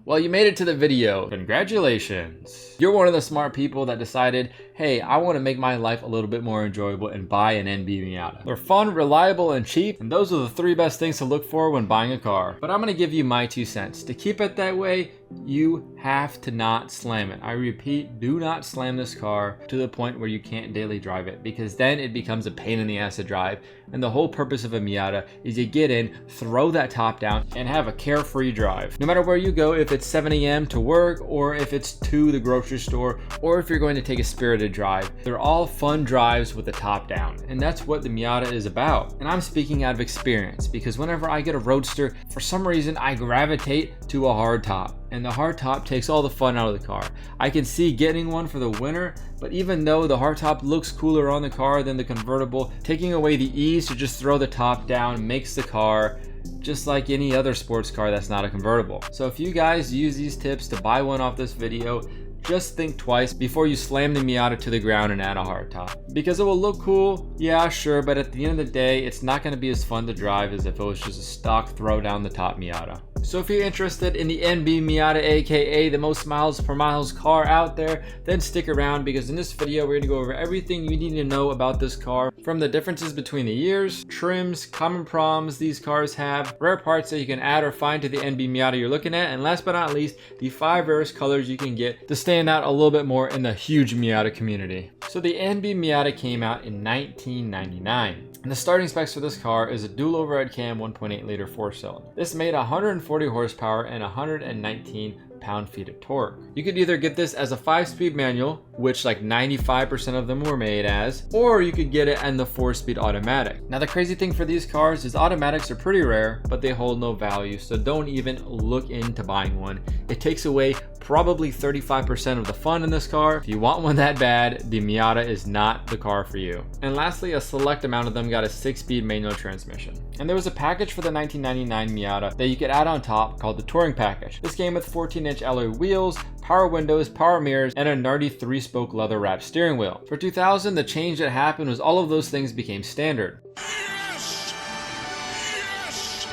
Well, you made it to the video. Congratulations. You're one of the smart people that decided, hey, I want to make my life a little bit more enjoyable and buy an NB Miata. They're fun, reliable, and cheap, and those are the 3 best things to look for when buying a car. But I'm going to give you my 2 cents. To keep it that way, you have to not slam it. I repeat, do not slam this car to the point where you can't daily drive it, because then it becomes a pain in the ass to drive. And the whole purpose of a Miata is you get in, throw that top down, and have a carefree drive. No matter where you go, if it's 7 a.m. to work, or if it's to the grocery store, or if you're going to take a spirited drive, they're all fun drives with the top down. And that's what the Miata is about. And I'm speaking out of experience, because whenever I get a Roadster, for some reason I gravitate to a hardtop. And the hardtop takes all the fun out of the car. I can see getting one for the winter, but even though the hardtop looks cooler on the car than the convertible, taking away the ease to just throw the top down makes the car just like any other sports car that's not a convertible. So if you guys use these tips to buy one off this video, just think twice before you slam the Miata to the ground and add a hardtop. Because it will look cool, yeah, sure, but at the end of the day, it's not going to be as fun to drive as if it was just a stock throw down the top Miata. So if you're interested in the NB Miata, aka the most miles per miles car out there, then stick around, because in this video we're going to go over everything you need to know about this car, from the differences between the years, trims, common problems these cars have, rare parts that you can add or find to the NB Miata you're looking at, and last but not least, the 5 rarest colors you can get to stand out a little bit more in the huge Miata community. So the NB Miata came out in 1999. And the starting specs for this car is a dual overhead cam 1.8 liter 4-cylinder. This made 140 horsepower and 119 pound-feet of torque. You could either get this as a 5-speed manual, which like 95% of them were made as, or you could get it in the 4-speed automatic. Now the crazy thing for these cars is automatics are pretty rare, but they hold no value, so don't even look into buying one. It takes away probably 35% of the fun in this car. If you want one that bad, the Miata is not the car for you. And lastly, a select amount of them got a 6-speed manual transmission. And there was a package for the 1999 Miata that you could add on top called the Touring Package. This came with 14-inch alloy wheels, power windows, power mirrors, and a nerdy 3-spoke leather wrapped steering wheel. For 2000, the change that happened was all of those things became standard.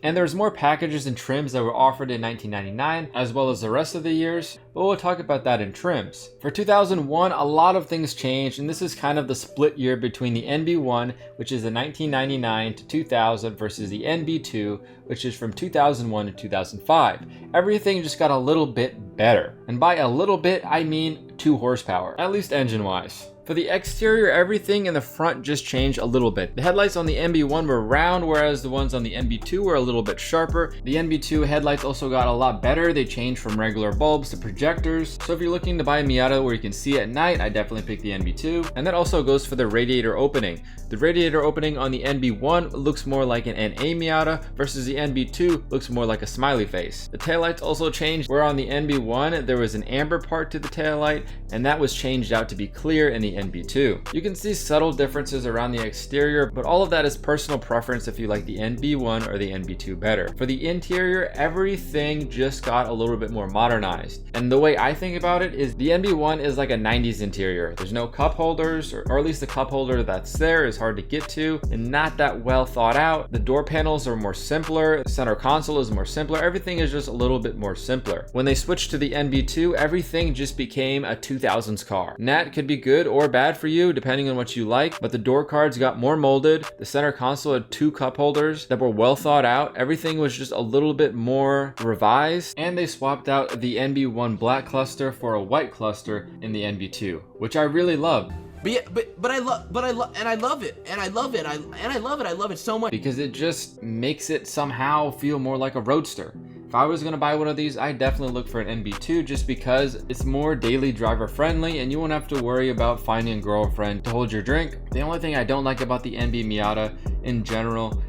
And there's more packages and trims that were offered in 1999 as well as the rest of the years, but we'll talk about that in trims. For 2001, a lot of things changed, and this is kind of the split year between the NB1, which is the 1999 to 2000, versus the NB2, which is from 2001 to 2005. Everything just got a little bit better. And by a little bit, I mean 2 horsepower, at least engine-wise. For the exterior, everything in the front just changed a little bit. The headlights on the NB1 were round, whereas the ones on the NB2 were a little bit sharper. The NB2 headlights also got a lot better. They changed from regular bulbs to projectors. So if you're looking to buy a Miata where you can see at night, I definitely pick the NB2. And that also goes for the radiator opening. The radiator opening on the NB1 looks more like an NA Miata, versus the NB2 looks more like a smiley face. The taillights also changed, where on the NB1 there was an amber part to the taillight, and that was changed out to be clear in the NB2. You can see subtle differences around the exterior, but all of that is personal preference if you like the NB1 or the NB2 better. For the interior, everything just got a little bit more modernized. And the way I think about it is the NB1 is like a 90s interior. There's no cup holders, or at least the cup holder that's there is hard to get to and not that well thought out. The door panels are more simpler. The center console is more simpler. Everything is just a little bit more simpler. When they switched to the NB2, everything just became a 2000s car. And that could be good or bad for you depending on what you like, but the door cards got more molded. The center console had 2 cup holders that were well thought out. Everything was just a little bit more revised, and they swapped out the NB1 black cluster for a white cluster in the NB2, which I really loved. I love it so much because it just makes it somehow feel more like a Roadster. If I was gonna buy one of these, I'd definitely look for an NB2 just because it's more daily driver friendly and you won't have to worry about finding a girlfriend to hold your drink. The only thing I don't like about the NB Miata in general,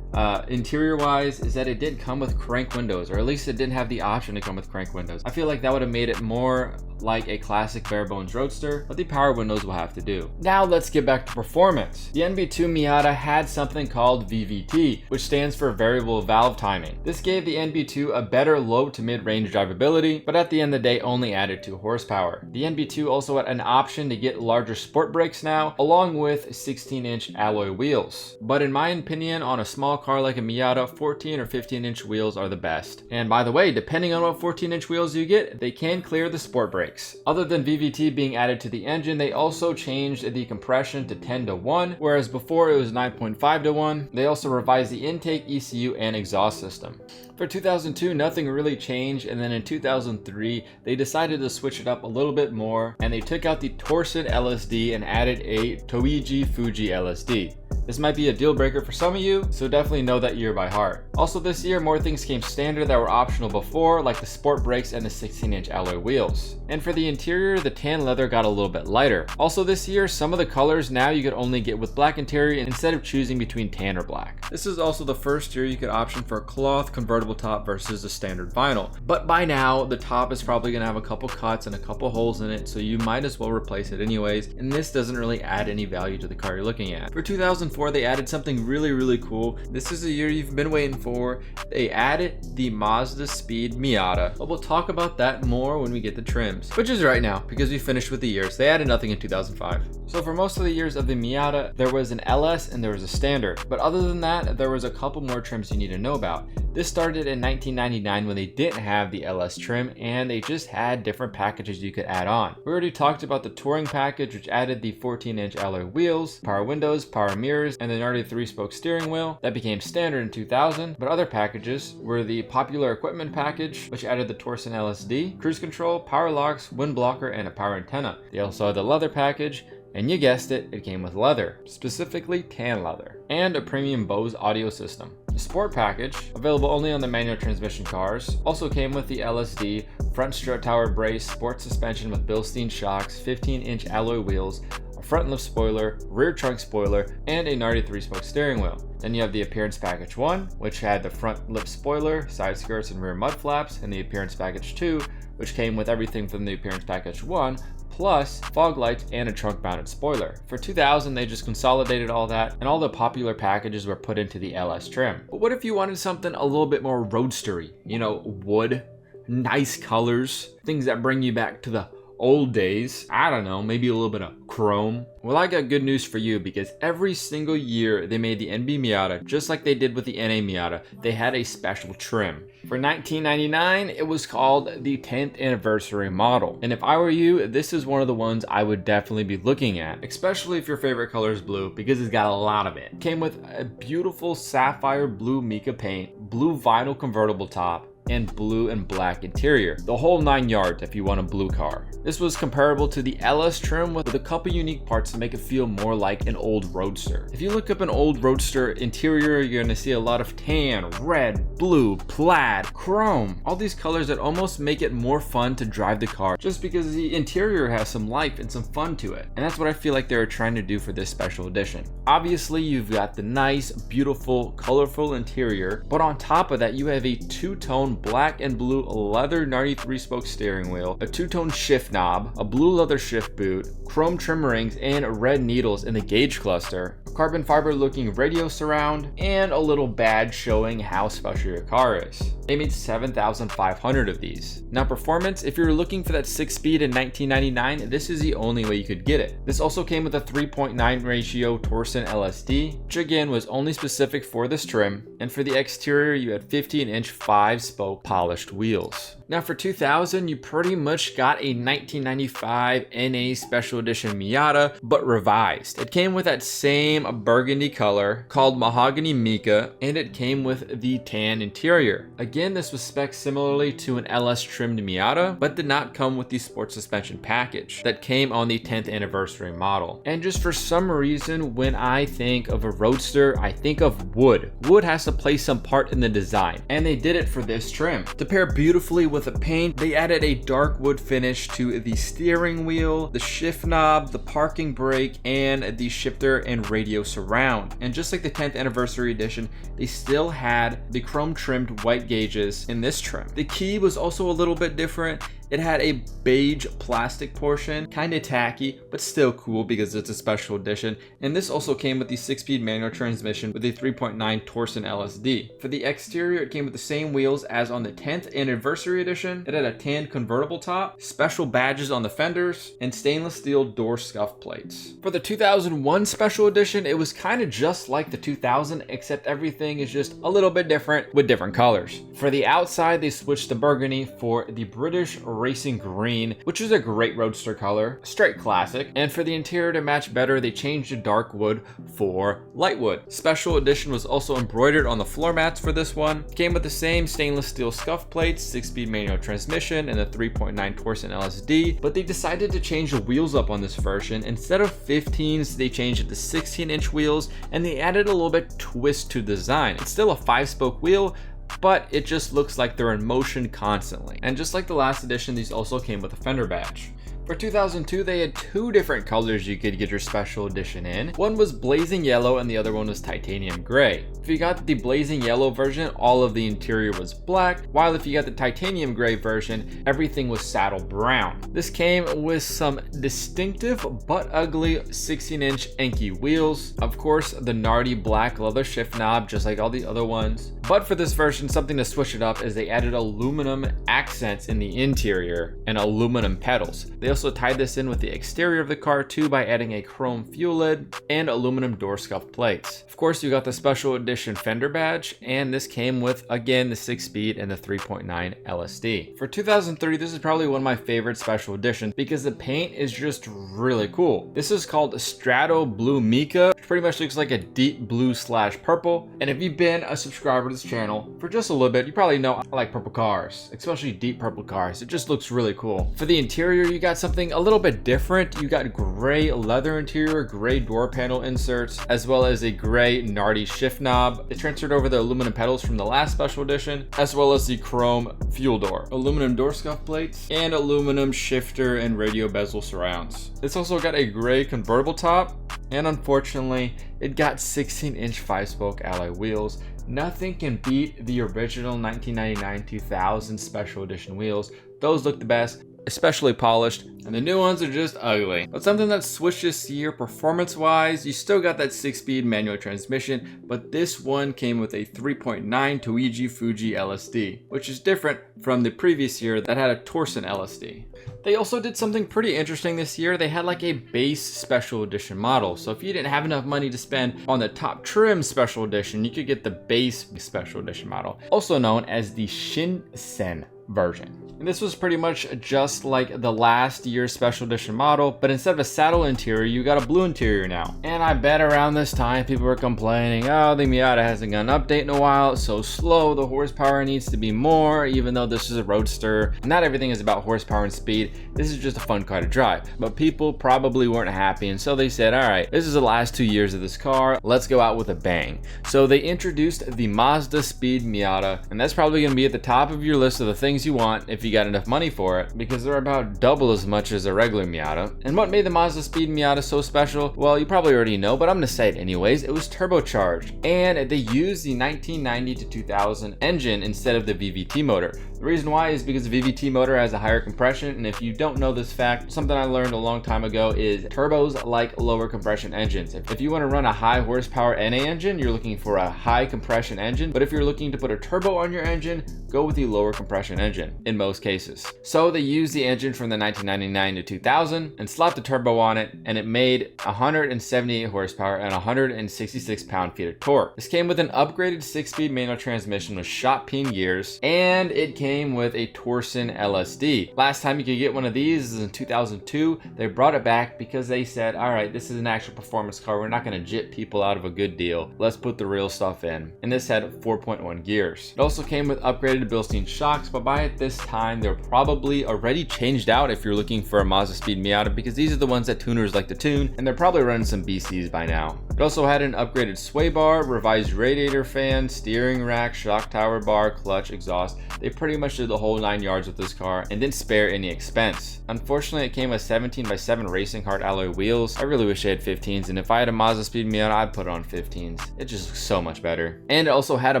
interior wise, is that it didn't come with crank windows, or at least it didn't have the option to come with crank windows. I feel like that would have made it more like a classic bare bones Roadster, but the power windows will have to do. Now let's get back to performance. The NB2 Miata had something called VVT, which stands for variable valve timing. This gave the NB2 a better low to mid-range drivability, but at the end of the day only added 2 horsepower. The NB2 also had an option to get larger sport brakes now, along with 16-inch alloy wheels. But in my opinion, on a small car like a Miata, 14 or 15-inch wheels are the best. And by the way, depending on what 14-inch wheels you get, they can clear the sport brakes. Other than VVT being added to the engine, they also changed the compression to 10:1, whereas before it was 9.5:1. They also revised the intake, ECU, and exhaust system. For 2002, nothing really changed, and then in 2003, they decided to switch it up a little bit more, and they took out the Torsen LSD and added a Toigi Fuji LSD. This might be a deal breaker for some of you, so definitely know that year by heart. Also this year, more things came standard that were optional before, like the sport brakes and the 16-inch alloy wheels. And for the interior, the tan leather got a little bit lighter. Also this year, some of the colors now you could only get with black interior instead of choosing between tan or black. This is also the first year you could option for a cloth convertible top versus a standard vinyl. But by now, the top is probably gonna have a couple cuts and a couple holes in it, so you might as well replace it anyways, and this doesn't really add any value to the car you're looking at. For 2004, they added something really cool. This is a year you've been waiting for. They added the Mazdaspeed Miata, but we'll talk about that more when we get the trims, which is right now because we finished with the years. They added nothing in 2005. So for most of the years of the Miata, there was an LS and there was a standard, but other than that, there was a couple more trims you need to know about. This started in 1999 when they didn't have the LS trim and they just had different packages you could add on. We already talked about the touring package, which added the 14-inch alloy wheels, power windows, power mirrors, and the gnarly 3-spoke steering wheel. That became standard in 2000, but other packages were the popular equipment package, which added the Torsen LSD, cruise control, power locks, wind blocker, and a power antenna. They also had the leather package, and you guessed it, it came with leather, specifically tan leather, and a premium Bose audio system. The sport package, available only on the manual transmission cars, also came with the LSD, front strut tower brace, sport suspension with Bilstein shocks, 15-inch alloy wheels, a front lift spoiler, rear trunk spoiler, and a gnarly 3-spoke steering wheel. Then you have the Appearance Package 1, which had the front lip spoiler, side skirts, and rear mud flaps, and the Appearance Package 2, which came with everything from the Appearance Package 1, plus fog lights and a trunk mounted spoiler. For 2000, they just consolidated all that and all the popular packages were put into the LS trim. But what if you wanted something a little bit more roadstery? You know, wood, nice colors, things that bring you back to the old days. I don't know, maybe a little bit of chrome. Well, I got good news for you because every single year they made the NB Miata, just like they did with the NA Miata, they had a special trim. For 1999, it was called the 10th anniversary model. And if I were you, this is one of the ones I would definitely be looking at, especially if your favorite color is blue because it's got a lot of it. Came with a beautiful sapphire blue mica paint, blue vinyl convertible top, and blue and black interior. The whole 9 yards if you want a blue car. This was comparable to the LS trim with a couple unique parts to make it feel more like an old Roadster. If you look up an old Roadster interior, you're gonna see a lot of tan, red, blue, plaid, chrome, all these colors that almost make it more fun to drive the car just because the interior has some life and some fun to it. And that's what I feel like they were trying to do for this special edition. Obviously, you've got the nice, beautiful, colorful interior, but on top of that, you have a two-tone black and blue leather gnarly 3-spoke steering wheel, a two-tone shift knob, a blue leather shift boot, chrome trim rings, and red needles in the gauge cluster, a carbon fiber looking radio surround, and a little badge showing how special your car is. They made 7,500 of these. Now performance, if you're looking for that 6-speed in 1999, this is the only way you could get it. This also came with a 3.9 ratio Torsen LSD, which again was only specific for this trim, and for the exterior you had 15-inch 5-spoke polished wheels. Now for 2000, you pretty much got a 1995 NA Special Edition Miata, but revised. It came with that same burgundy color called Mahogany Mica, and it came with the tan interior. Again, this was spec'd similarly to an LS trimmed Miata, but did not come with the sport suspension package that came on the 10th anniversary model. And just for some reason, when I think of a Roadster, I think of wood. Wood has to play some part in the design, and they did it for this trim. To pair beautifully with the paint, they added a dark wood finish to the steering wheel, the shift knob, the parking brake, and the shifter and radio surround. And just like the 10th anniversary edition, they still had the chrome trimmed white gauges in this trim. The key was also a little bit different. It had a beige plastic portion, kind of tacky, but still cool because it's a special edition. And this also came with the 6-speed manual transmission with a 3.9 Torsen LSD. For the exterior, it came with the same wheels as on the 10th anniversary edition. It had a tan convertible top, special badges on the fenders, and stainless steel door scuff plates. For the 2001 special edition, it was kind of just like the 2000, except everything is just a little bit different with different colors. For the outside, they switched the burgundy for the British Racing Green, which is a great roadster color, straight classic. And for the interior to match better, they changed the dark wood for light wood. Special edition was also embroidered on the floor mats for this one. Came with the same stainless steel scuff plates, 6-speed manual transmission, and a 3.9 Torsen LSD, but they decided to change the wheels up on this version. Instead of 15s, they changed it to 16-inch wheels, and they added a little bit twist to design. It's still a 5-spoke wheel, but it just looks like they're in motion constantly. And just like the last edition, these also came with a fender badge. For 2002, they had 2 different colors you could get your special edition in. One was blazing yellow and the other one was titanium gray. If you got the blazing yellow version, all of the interior was black, while if you got the titanium gray version, everything was saddle brown. This came with some distinctive but ugly 16-inch Enki wheels. Of course, the gnarly black leather shift knob, just like all the other ones. But for this version, something to switch it up is they added aluminum accents in the interior and aluminum pedals. They also tied this in with the exterior of the car too by adding a chrome fuel lid and aluminum door scuff plates. Of course, you got the special edition fender badge, and this came with, again, the 6-speed and the 3.9 LSD. For 2003, this is probably one of my favorite special editions because the paint is just really cool. This is called Strato Blue Mica, which pretty much looks like a deep blue / purple. And if you've been a subscriber to this channel for just a little bit, you probably know I like purple cars, especially deep purple cars. It just looks really cool. For the interior, you got something a little bit different. You got gray leather interior, gray door panel inserts, as well as a gray gnarly shift knob. It transferred over the aluminum pedals from the last special edition, as well as the chrome fuel door, aluminum door scuff plates, and aluminum shifter and radio bezel surrounds. This also got a gray convertible top, and unfortunately, it got 16-inch 5-spoke alloy wheels. Nothing can beat the original 1999-2000 special edition wheels. Those look the best, especially polished, and the new ones are just ugly. But something that switched this year performance-wise, you still got that 6-speed manual transmission, but this one came with a 3.9 Toigi Fuji LSD, which is different from the previous year that had a Torsen LSD. They also did something pretty interesting this year. They had like a base special edition model. So if you didn't have enough money to spend on the top trim special edition, you could get the base special edition model, also known as the Shinsen version. And this was pretty much just like the last year's special edition model, but instead of a saddle interior, you got a blue interior now. And I bet around this time, people were complaining, oh, the Miata hasn't got an update in a while, it's so slow, the horsepower needs to be more, even though this is a roadster. Not everything is about horsepower and speed, this is just a fun car to drive. But people probably weren't happy, and so they said, all right, this is the last 2 years of this car, let's go out with a bang. So they introduced the Mazdaspeed Miata, and that's probably gonna be at the top of your list of the things you want if you got enough money for it, because they're about double as much as a regular Miata. And what made the Mazdaspeed Miata so special? Well, you probably already know, but I'm gonna say it anyways. It was turbocharged, and they used the 1990 to 2000 engine instead of the VVT motor. The reason why is because the VVT motor has a higher compression, and if you don't know this fact, something I learned a long time ago is turbos like lower compression engines. If you want to run a high horsepower NA engine, you're looking for a high compression engine, but if you're looking to put a turbo on your engine, go with the lower compression engine in most cases. So they used the engine from the 1999 to 2000 and slapped the turbo on it, and it made 178 horsepower and 166 pound-feet of torque. This came with an upgraded 6-speed manual transmission with shot peen gears, and it came with a Torsen LSD. Last time you could get one of these is in 2002. They brought it back because they said, all right, this is an actual performance car. We're not going to jit people out of a good deal. Let's put the real stuff in. And this had 4.1 gears. It also came with upgraded Bilstein shocks, but by this time, they're probably already changed out if you're looking for a Mazdaspeed Miata, because these are the ones that tuners like to tune, and they're probably running some BCs by now. It also had an upgraded sway bar, revised radiator fan, steering rack, shock tower bar, clutch, exhaust. They pretty much did the whole 9 yards with this car and didn't spare any expense. Unfortunately, it came with 17x7 racing hard alloy wheels. I really wish I had 15s, and if I had a Mazdaspeed Miata, I'd put it on 15s. It just looks so much better. And it also had a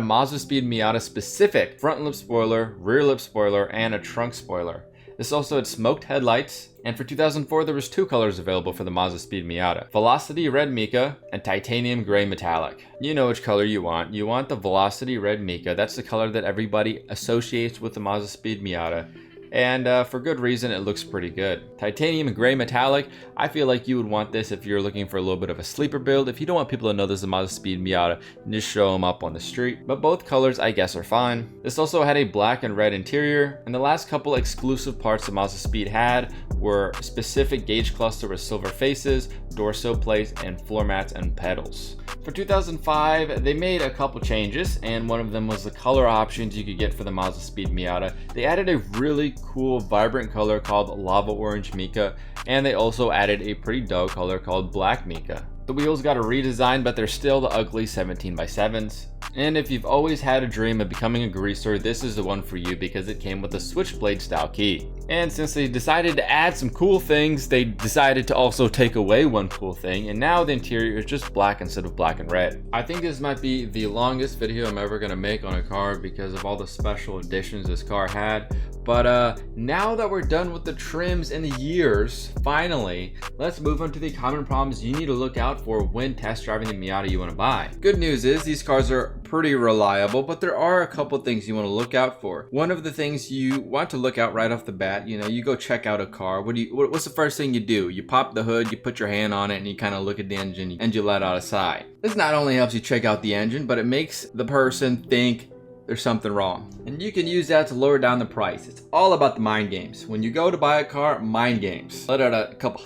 Mazdaspeed Miata specific front lip spoiler, rear lip spoiler, and a trunk spoiler. This also had smoked headlights, and for 2004 there was 2 colors available for the Mazdaspeed Miata: Velocity Red Mica and Titanium Gray Metallic. You know which color you want. You want the Velocity Red Mica. That's the color that everybody associates with the Mazdaspeed Miata. And for good reason, it looks pretty good. Titanium Gray Metallic, I feel like you would want this if you're looking for a little bit of a sleeper build. If you don't want people to know this is a Mazdaspeed Miata, just show them up on the street. But both colors, I guess, are fine. This also had a black and red interior, and the last couple exclusive parts that Mazdaspeed had were specific gauge cluster with silver faces, dorso plates, and floor mats and pedals. For 2005, they made a couple changes, and one of them was the color options you could get for the Mazdaspeed Miata. They added a really cool, vibrant color called Lava Orange Mica, and they also added a pretty dull color called Black Mica. The wheels got a redesign, but they're still the ugly 17x7s. And if you've always had a dream of becoming a greaser, this is the one for you because it came with a switchblade style key. And since they decided to add some cool things, they decided to also take away one cool thing, and now the interior is just black instead of black and red. I think this might be the longest video I'm ever gonna make on a car because of all the special additions this car had. But now that we're done with the trims and the years, finally, let's move on to the common problems you need to look out for when test driving the Miata you want to buy. Good news is these cars are pretty reliable, but there are a couple things you want to look out for. One of the things you want to look out right off the bat, you go check out a car. What's the first thing you do? You pop the hood, you put your hand on it, and you kind of look at the engine and you let out a sigh. This not only helps you check out the engine, but it makes the person think there's something wrong. And you can use that to lower down the price. It's all about the mind games. When you go to buy a car, mind games. Let out a couple,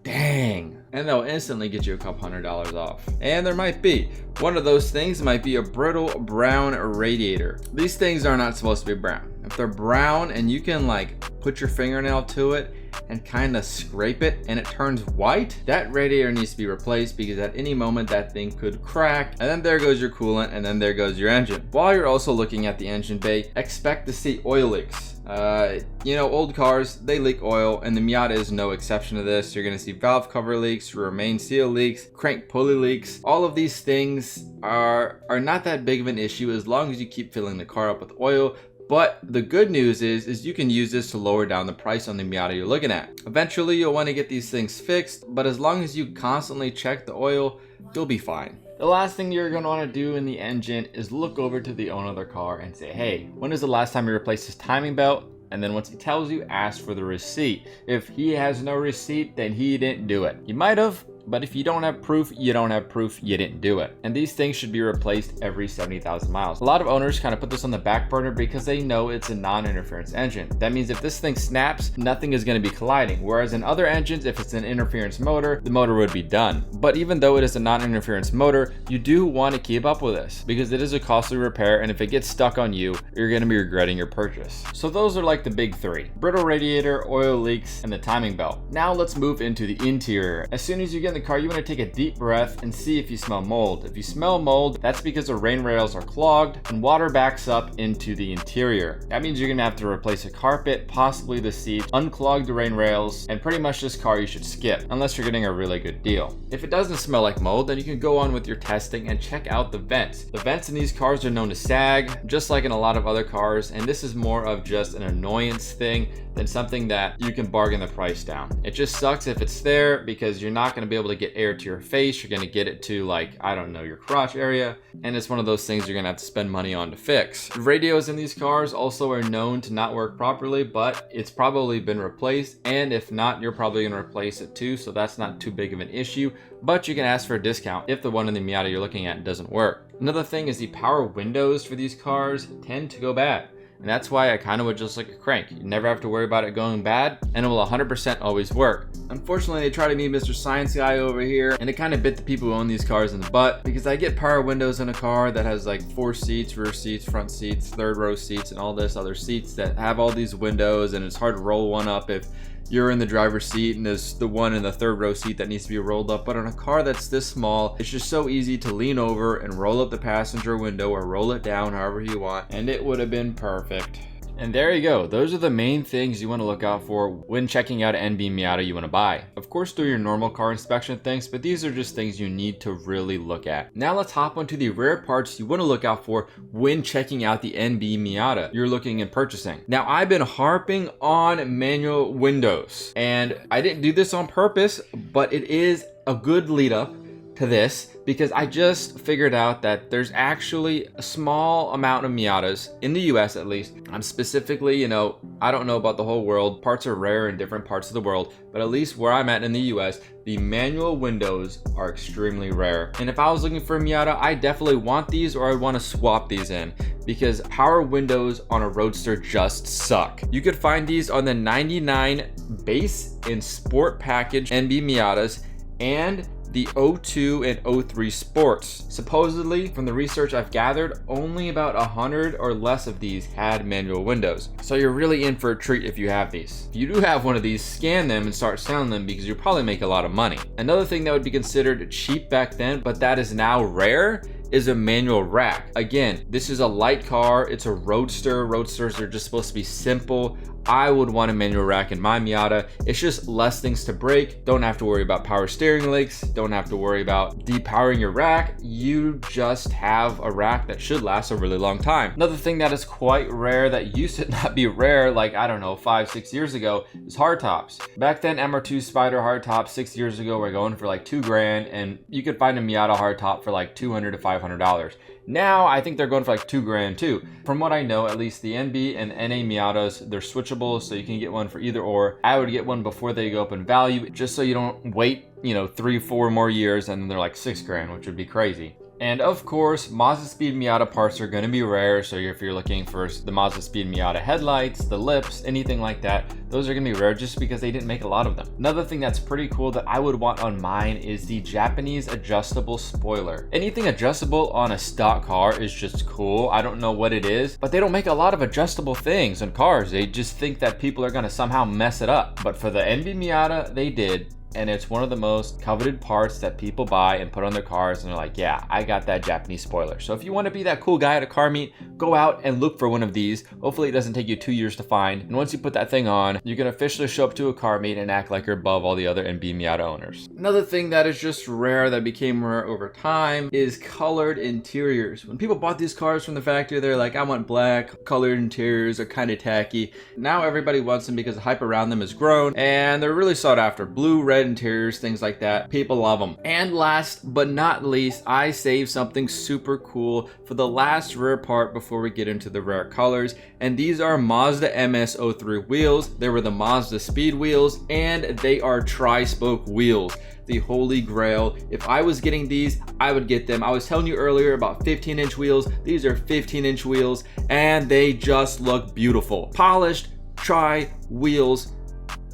dang. And they'll instantly get you a couple $100 off. And there might be. One of those things might be a brittle brown radiator. These things are not supposed to be brown. If they're brown and you can like put your fingernail to it and kind of scrape it and it turns white, that radiator needs to be replaced because at any moment that thing could crack, and then there goes your coolant, and then there goes your engine. While you're also looking at the engine bay, expect to see oil leaks. Old cars, they leak oil, and the Miata is no exception to this. You're gonna see valve cover leaks, rear main seal leaks, crank pulley leaks. All of these things are not that big of an issue as long as you keep filling the car up with oil. But the good news is you can use this to lower down the price on the Miata you're looking at. Eventually you'll want to get these things fixed, but as long as you constantly check the oil, you'll be fine. The last thing you're going to want to do in the engine is look over to the owner of the car and say, hey, when is the last time you replaced his timing belt? And then once he tells you, ask for the receipt. If he has no receipt, then he didn't do it. He might have, but if you don't have proof, you don't have proof, you didn't do it. And these things should be replaced every 70,000 miles. A lot of owners kind of put this on the back burner because they know it's a non-interference engine. That means if this thing snaps, nothing is going to be colliding. Whereas in other engines, if it's an interference motor, the motor would be done. But even though it is a non-interference motor, you do want to keep up with this because it is a costly repair, and if it gets stuck on you, you're going to be regretting your purchase. So those are like the big three: brittle radiator, oil leaks, and the timing belt. Now let's move into the interior. As soon as you get in the car, you want to take a deep breath and see if you smell mold. If you smell mold, that's because the rain rails are clogged and water backs up into the interior. That means you're gonna have to replace a carpet, possibly the seat, unclog the rain rails, and pretty much this car you should skip unless you're getting a really good deal. If it doesn't smell like mold, then you can go on with your testing and check out the vents. The vents in these cars are known to sag, just like in a lot of other cars, and this is more of just an annoyance thing than something that you can bargain the price down. It just sucks if it's there because you're not going to be able to get air to your face. You're going to get it to, like, I don't know, your crotch area, and it's one of those things you're going to have to spend money on to fix. The radios in these cars also are known to not work properly, but it's probably been replaced, and if not, you're probably going to replace it too, so that's not too big of an issue, but you can ask for a discount if the one in the Miata you're looking at doesn't work. Another thing is the power windows for these cars tend to go bad. And that's why I kind of would just like a crank. You never have to worry about it going bad, and it will 100% always work. Unfortunately, they try to be Mr. Science Guy over here, and it kind of bit the people who own these cars in the butt, because I get power windows in a car that has like 4 seats, rear seats, front seats, third row seats, and all this other seats that have all these windows, and it's hard to roll one up if you're in the driver's seat and there's the one in the third row seat that needs to be rolled up. But on a car that's this small, it's just so easy to lean over and roll up the passenger window or roll it down however you want, and it would have been perfect. And there you go. Those are the main things you want to look out for when checking out an NB Miata you want to buy. Of course, do your normal car inspection things, but these are just things you need to really look at. Now let's hop onto the rare parts you want to look out for when checking out the NB Miata you're looking and purchasing. Now, I've been harping on manual windows, and I didn't do this on purpose, but it is a good lead up to this because I just figured out that there's actually a small amount of Miatas in the US at least. I'm specifically, I don't know about the whole world. Parts are rare in different parts of the world, but at least where I'm at in the US, the manual windows are extremely rare. And if I was looking for a Miata, I definitely want these, or I want to swap these in because power windows on a Roadster just suck. You could find these on the 99 base and sport package NB Miatas and the 02 and 03 Sports. Supposedly, from the research I've gathered, only about 100 or less of these had manual windows. So you're really in for a treat if you have these. If you do have one of these, scan them and start selling them because you'll probably make a lot of money. Another thing that would be considered cheap back then, but that is now rare, is a manual rack. Again, this is a light car. It's a Roadster. Roadsters are just supposed to be simple. I would want a manual rack in my Miata. It's just less things to break. Don't have to worry about power steering leaks. Don't have to worry about depowering your rack. You just have a rack that should last a really long time. Another thing that is quite rare that used to not be rare, like, I don't know, 5-6 years ago, is hardtops. Back then, MR2 Spider hardtops 6 years ago were going for like $2,000, and you could find a Miata hardtop for like $200 to $500. Now, I think they're going for like $2,000 too. From what I know, at least the NB and NA Miatas, they're switchable, so you can get one for either or. I would get one before they go up in value, just so you don't wait, 3-4 more years and then they're like $6,000, which would be crazy. And of course, Mazdaspeed Miata parts are going to be rare, so if you're looking for the Mazdaspeed Miata headlights, the lips, anything like that, those are going to be rare just because they didn't make a lot of them. Another thing that's pretty cool that I would want on mine is the Japanese adjustable spoiler. Anything adjustable on a stock car is just cool. I don't know what it is, but they don't make a lot of adjustable things on cars. They just think that people are going to somehow mess it up. But for the NB Miata, they did. And it's one of the most coveted parts that people buy and put on their cars, and they're like, yeah, I got that Japanese spoiler. So if you want to be that cool guy at a car meet, go out and look for one of these. Hopefully it doesn't take you 2 years to find. And once you put that thing on, you can officially show up to a car meet and act like you're above all the other NB Miata owners. Another thing that is just rare that became rare over time is colored interiors. When people bought these cars from the factory, they're like, I want black. Colored interiors are kind of tacky. Now everybody wants them because the hype around them has grown, and they're really sought after. Blue, red interiors, things like that. People love them. And last but not least, I saved something super cool for the last rare part before we get into the rare colors. And these are Mazda MS03 wheels. They were the Mazdaspeed wheels, and they are tri-spoke wheels. The holy grail. If I was getting these, I would get them. I was telling you earlier about 15-inch wheels. These are 15-inch wheels, and they just look beautiful. Polished tri wheels.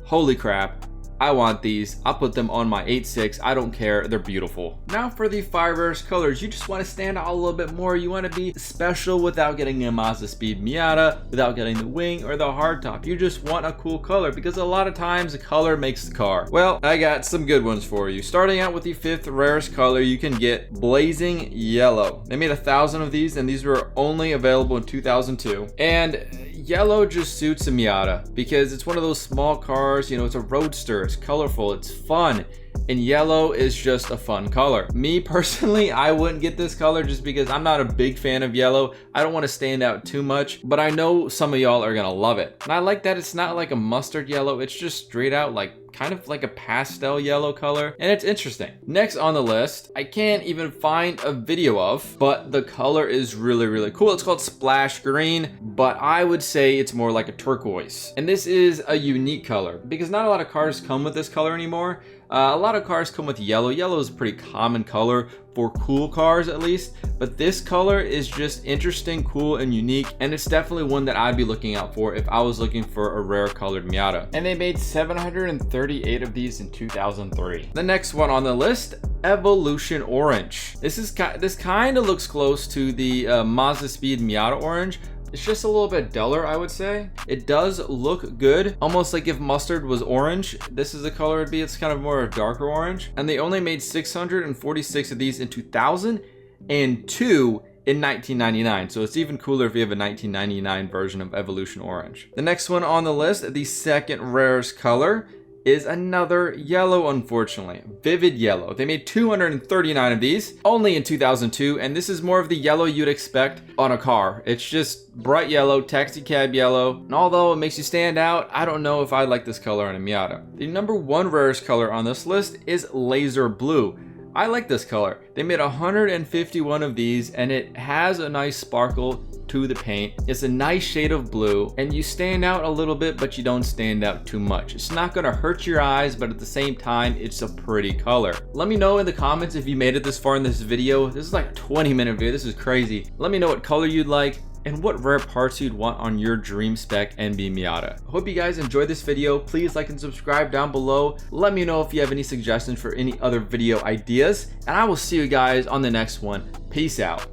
Holy crap. I want these. I'll put them on my 8.6. I don't care. They're beautiful. Now for the 5 rarest colors. You just want to stand out a little bit more. You want to be special without getting a Mazdaspeed Miata, without getting the wing or the hardtop. You just want a cool color because a lot of times the color makes the car. Well, I got some good ones for you. Starting out with the 5th rarest color, you can get blazing yellow. They made 1,000 of these, and these were only available in 2002. And yellow just suits a Miata because it's one of those small cars, it's a Roadster, it's colorful, it's fun, and yellow is just a fun color. Me personally, I wouldn't get this color just because I'm not a big fan of yellow. I don't want to stand out too much, but I know some of y'all are gonna love it. And I like that it's not like a mustard yellow, it's just straight out kind of like a pastel yellow color, and it's interesting. Next on the list, I can't even find a video of, but the color is really, really cool. It's called Splash Green, but I would say it's more like a turquoise. And this is a unique color because not a lot of cars come with this color anymore. A lot of cars come with yellow. Yellow is a pretty common color for cool cars at least, but this color is just interesting, cool, and unique, and it's definitely one that I'd be looking out for if I was looking for a rare colored Miata. And they made 738 of these in 2003. The next one on the list, Evolution Orange. This kind of looks close to the Mazdaspeed Miata Orange. It's just a little bit duller, I would say. It does look good, almost like if mustard was orange. This is the color it'd be. It's kind of more of a darker orange. And they only made 646 of these in 2002, in 1999, so it's even cooler if you have a 1999 version of Evolution Orange. The next one on the list, the second rarest color, is another yellow, unfortunately. Vivid yellow. They made 239 of these, only in 2002, and this is more of the yellow you'd expect on a car. It's just bright yellow, taxi cab yellow, and although it makes you stand out, I don't know if I like this color on a Miata. The number one rarest color on this list is laser blue. I like this color. They made 151 of these, and it has a nice sparkle to the paint. It's a nice shade of blue, and you stand out a little bit, but you don't stand out too much. It's not gonna hurt your eyes, but at the same time, it's a pretty color. Let me know in the comments if you made it this far in this video. This is like a 20-minute video. This is crazy. Let me know what color you'd like and what rare parts you'd want on your dream spec NB Miata. I hope you guys enjoyed this video. Please like and subscribe down below. Let me know if you have any suggestions for any other video ideas, and I will see you guys on the next one. Peace out.